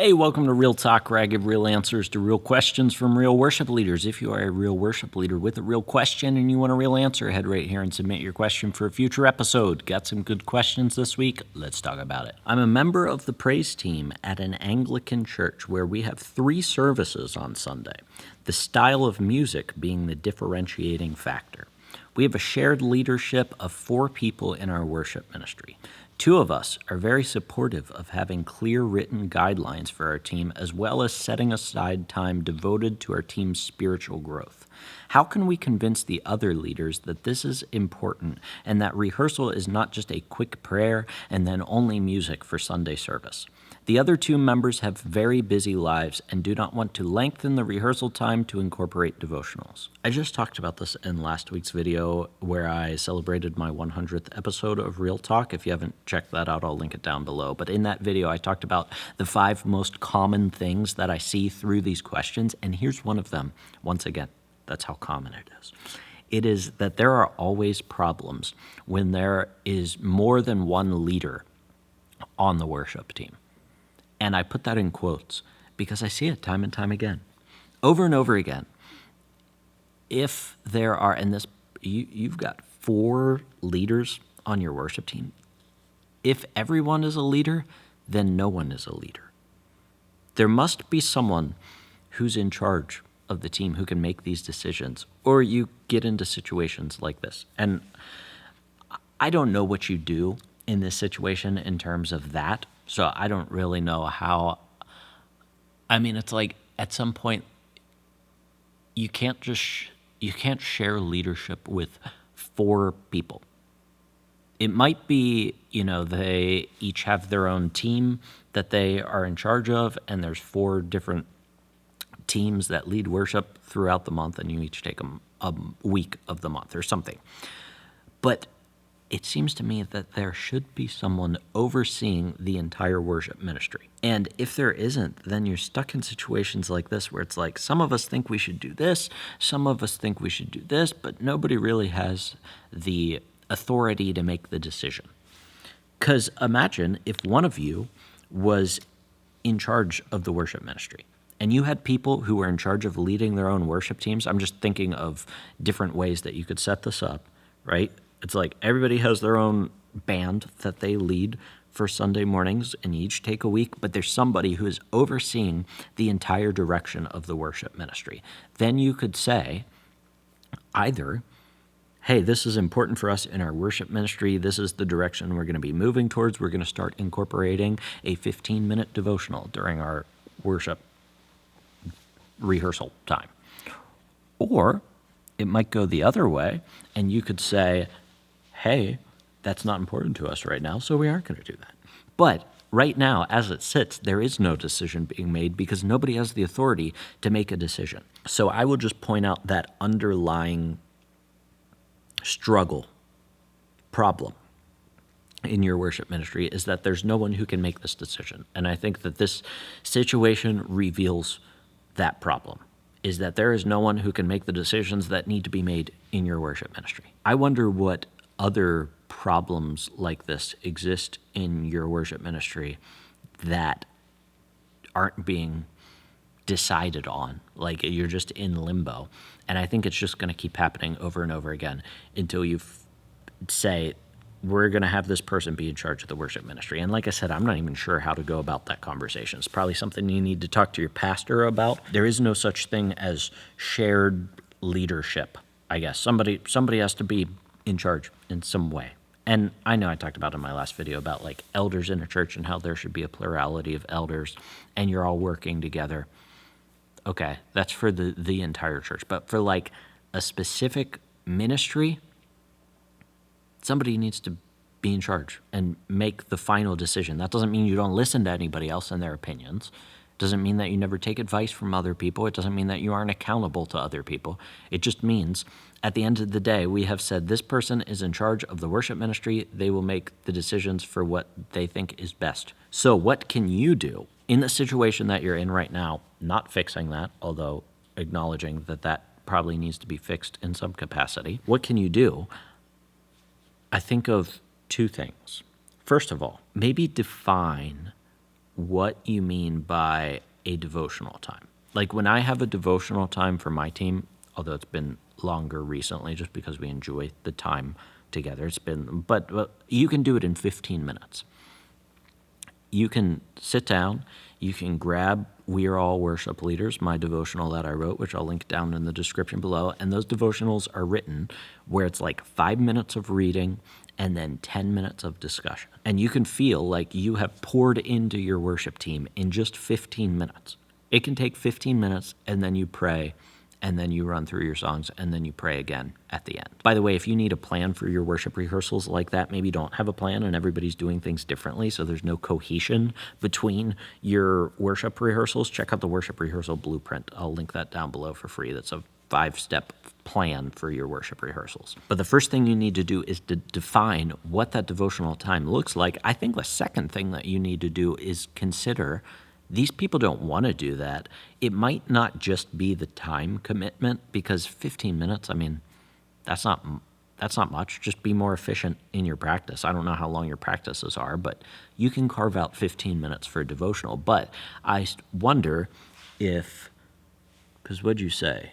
Hey, welcome to Real Talk, where I give real answers to real questions from real worship leaders. If you are a real worship leader with a real question and you want a real answer, head right here and submit your question for a future episode. Got some good questions this week? Let's talk about it. I'm a member of the praise team at an Anglican church where we have 3 services on Sunday, the style of music being the differentiating factor. We have a shared leadership of 4 people in our worship ministry. 2 of us are very supportive of having clear written guidelines for our team, as well as setting aside time devoted to our team's spiritual growth. How can we convince the other leaders that this is important and that rehearsal is not just a quick prayer and then only music for Sunday service? The other 2 members have very busy lives and do not want to lengthen the rehearsal time to incorporate devotionals. I just talked about this in last week's video where I celebrated my 100th episode of Real Talk. If you haven't checked that out, I'll link it down below. But in that video, I talked about the 5 most common things that I see through these questions, and here's one of them. Once again, that's how common it is. It is that there are always problems when there is more than one leader on the worship team. And I put that in quotes because I see it time and time again, over and over again. If there are, and this, you've got 4 leaders on your worship team. If everyone is a leader, then no one is a leader. There must be someone who's in charge of the team who can make these decisions, or you get into situations like this. And I don't know what you do in this situation in terms of that. So I don't really know how. I mean, it's like at some point you can't share leadership with 4 people. It might be, they each have their own team that they are in charge of, and there's 4 different teams that lead worship throughout the month, and you each take a week of the month or something. But it seems to me that there should be someone overseeing the entire worship ministry. And if there isn't, then you're stuck in situations like this where it's like, some of us think we should do this, some of us think we should do this, but nobody really has the authority to make the decision. Because imagine if one of you was in charge of the worship ministry, and you had people who were in charge of leading their own worship teams. I'm just thinking of different ways that you could set this up, right? It's like everybody has their own band that they lead for Sunday mornings, and you each take a week, but there's somebody who is overseeing the entire direction of the worship ministry. Then you could say either, hey, this is important for us in our worship ministry. This is the direction we're going to be moving towards. We're going to start incorporating a 15-minute devotional during our worship rehearsal time. Or it might go the other way, and you could say, hey, that's not important to us right now, so we aren't going to do that. But right now, as it sits, there is no decision being made because nobody has the authority to make a decision. So I will just point out that underlying struggle, problem in your worship ministry is that there's no one who can make this decision. And I think that this situation reveals that problem, is that there is no one who can make the decisions that need to be made in your worship ministry. I wonder what other problems like this exist in your worship ministry that aren't being decided on, like you're just in limbo. And I think it's just going to keep happening over and over again until you say, we're going to have this person be in charge of the worship ministry. And like I said, I'm not even sure how to go about that conversation. It's probably something you need to talk to your pastor about. There is no such thing as shared leadership, I guess. Somebody has to be in charge in some way. And I know I talked about in my last video about like elders in a church and how there should be a plurality of elders and you're all working together. Okay, that's for the entire church. But for like a specific ministry, somebody needs to be in charge and make the final decision. That doesn't mean you don't listen to anybody else and their opinions. It doesn't mean that you never take advice from other people. It doesn't mean that you aren't accountable to other people. It just means at the end of the day, we have said this person is in charge of the worship ministry. They will make the decisions for what they think is best. So what can you do in the situation that you're in right now, not fixing that, although acknowledging that that probably needs to be fixed in some capacity? What can you do? I think of 2 things. First of all, maybe define what you mean by a devotional time. Like when I have a devotional time for my team, although it's been longer recently just because we enjoy the time together, but you can do it in 15 minutes. You can sit down, you can grab We Are All Worship Leaders, my devotional that I wrote, which I'll link down in the description below. And those devotionals are written where it's like 5 minutes of reading and then 10 minutes of discussion. And you can feel like you have poured into your worship team in just 15 minutes. It can take 15 minutes, and then you pray, and then you run through your songs, and then you pray again at the end. By the way, if you need a plan for your worship rehearsals like that, maybe you don't have a plan and everybody's doing things differently, so there's no cohesion between your worship rehearsals, check out the worship rehearsal blueprint. I'll link that down below for free. That's a 5-step plan for your worship rehearsals. But the first thing you need to do is to define what that devotional time looks like. I think the second thing that you need to do is consider these people don't want to do that. It might not just be the time commitment, because 15 minutes, I mean, that's not much. Just be more efficient in your practice. I don't know how long your practices are, but you can carve out 15 minutes for a devotional. But I wonder if, because what'd you say?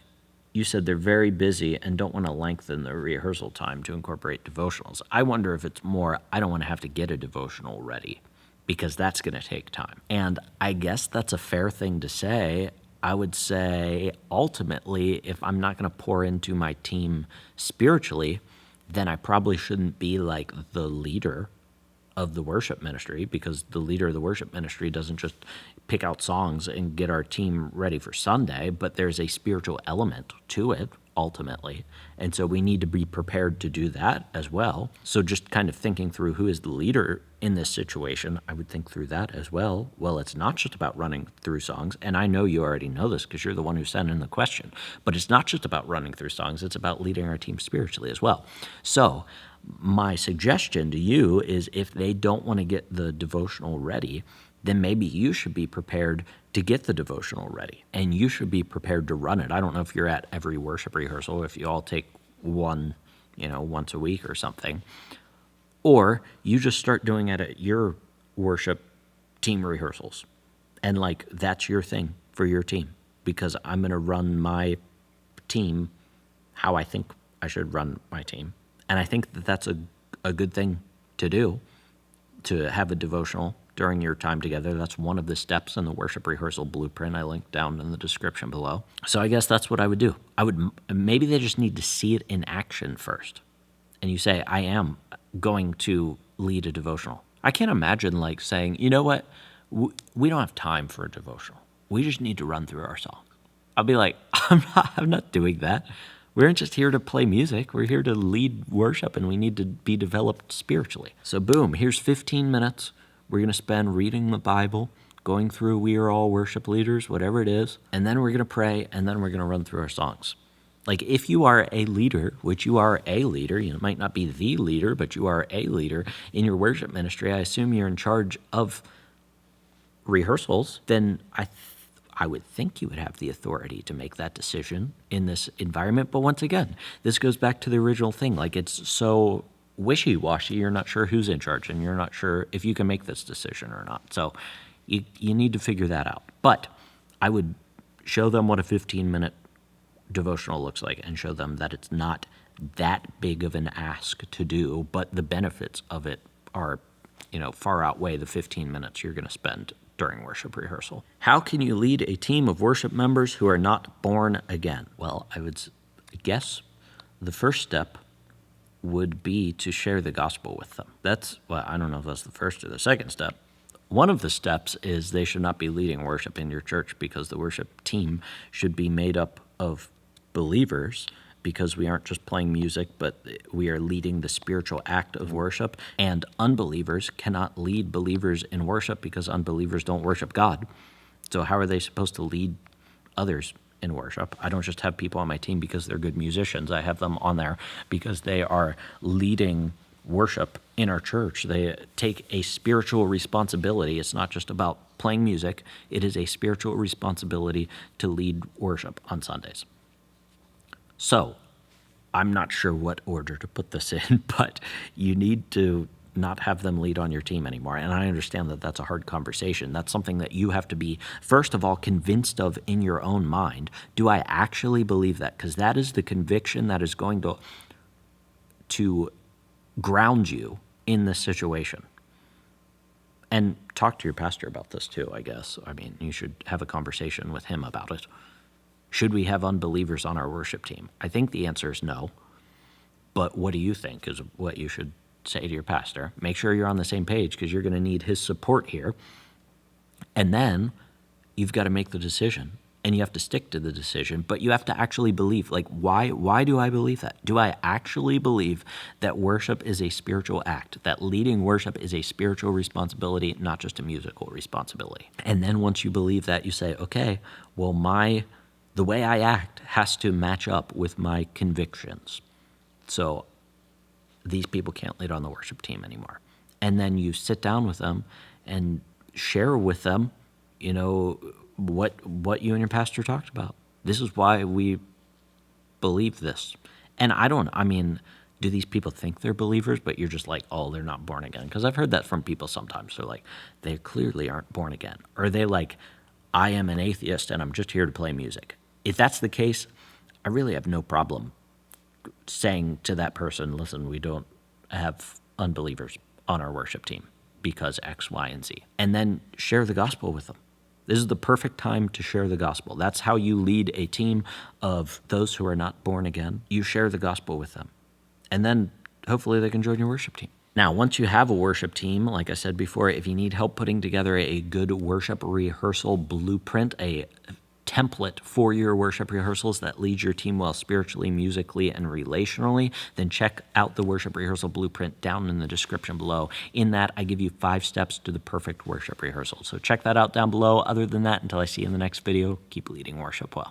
You said they're very busy and don't want to lengthen the rehearsal time to incorporate devotionals. I wonder if it's more, I don't want to have to get a devotional ready, because that's going to take time. And I guess that's a fair thing to say. I would say ultimately, if I'm not going to pour into my team spiritually, then I probably shouldn't be like the leader of the worship ministry, because the leader of the worship ministry doesn't just pick out songs and get our team ready for Sunday, but there's a spiritual element to it ultimately. And so we need to be prepared to do that as well. So just kind of thinking through who is the leader in this situation, I would think through that as well. Well, it's not just about running through songs, and I know you already know this because you're the one who sent in the question, but it's not just about running through songs, it's about leading our team spiritually as well. So my suggestion to you is, if they don't want to get the devotional ready, then maybe you should be prepared to get the devotional ready, and you should be prepared to run it. I don't know if you're at every worship rehearsal, if you all take one, once a week or something, or you just start doing it at your worship team rehearsals, and like that's your thing for your team, because I'm going to run my team how I think I should run my team. And I think that that's a good thing to do, to have a devotional during your time together. That's one of the steps in the worship rehearsal blueprint I linked down in the description below. So I guess that's what I would do. Maybe they just need to see it in action first. And you say, I am going to lead a devotional. I can't imagine like saying, you know what, we don't have time for a devotional. We just need to run through our song. I'll be like, I'm not doing that. We're just here to play music. We're here to lead worship, and we need to be developed spiritually. So boom, here's 15 minutes. We're going to spend reading the Bible, going through We Are All Worship Leaders, whatever it is, and then we're going to pray, and then we're going to run through our songs. Like if you are a leader, which you are a leader, you might not be the leader, but you are a leader in your worship ministry, I assume you're in charge of rehearsals, then I would think you would have the authority to make that decision in this environment. But once again, this goes back to the original thing. Like it's so wishy-washy, you're not sure who's in charge, and you're not sure if you can make this decision or not. So you need to figure that out. But I would show them what a 15-minute devotional looks like, and show them that it's not that big of an ask to do, but the benefits of it are, far outweigh the 15 minutes you're going to spend during worship rehearsal. How can you lead a team of worship members who are not born again? Well, I would guess the first step would be to share the gospel with them. I don't know if that's the first or the second step. One of the steps is they should not be leading worship in your church, because the worship team should be made up of believers, because we aren't just playing music, but we are leading the spiritual act of worship. And unbelievers cannot lead believers in worship, because unbelievers don't worship God. So how are they supposed to lead others in worship? I don't just have people on my team because they're good musicians. I have them on there because they are leading worship in our church. They take a spiritual responsibility. It's not just about playing music. It is a spiritual responsibility to lead worship on Sundays. So I'm not sure what order to put this in, but you need to not have them lead on your team anymore. And I understand that that's a hard conversation. That's something that you have to be, first of all, convinced of in your own mind. Do I actually believe that? Because that is the conviction that is going to ground you in this situation. And talk to your pastor about this too, I guess. I mean, you should have a conversation with him about it. Should we have unbelievers on our worship team? I think the answer is no. But what do you think is what you should say to your pastor? Make sure you're on the same page, because you're going to need his support here. And then you've got to make the decision, and you have to stick to the decision, but you have to actually believe, like, why do I believe that? Do I actually believe that worship is a spiritual act, that leading worship is a spiritual responsibility, not just a musical responsibility? And then once you believe that, you say, okay, well, the way I act has to match up with my convictions. So these people can't lead on the worship team anymore. And then you sit down with them and share with them, what you and your pastor talked about. This is why we believe this. And do these people think they're believers, but you're just like, oh, they're not born again? Because I've heard that from people sometimes. They're like, they clearly aren't born again. Or they like, I am an atheist and I'm just here to play music. If that's the case, I really have no problem saying to that person, listen, we don't have unbelievers on our worship team because X, Y, and Z. And then share the gospel with them. This is the perfect time to share the gospel. That's how you lead a team of those who are not born again. You share the gospel with them. And then hopefully they can join your worship team. Now, once you have a worship team, like I said before, if you need help putting together a good worship rehearsal blueprint, a template for your worship rehearsals that leads your team well spiritually, musically, and relationally, then check out the worship rehearsal blueprint down in the description below. In that, I give you 5 steps to the perfect worship rehearsal. So check that out down below. Other than that, until I see you in the next video, keep leading worship well.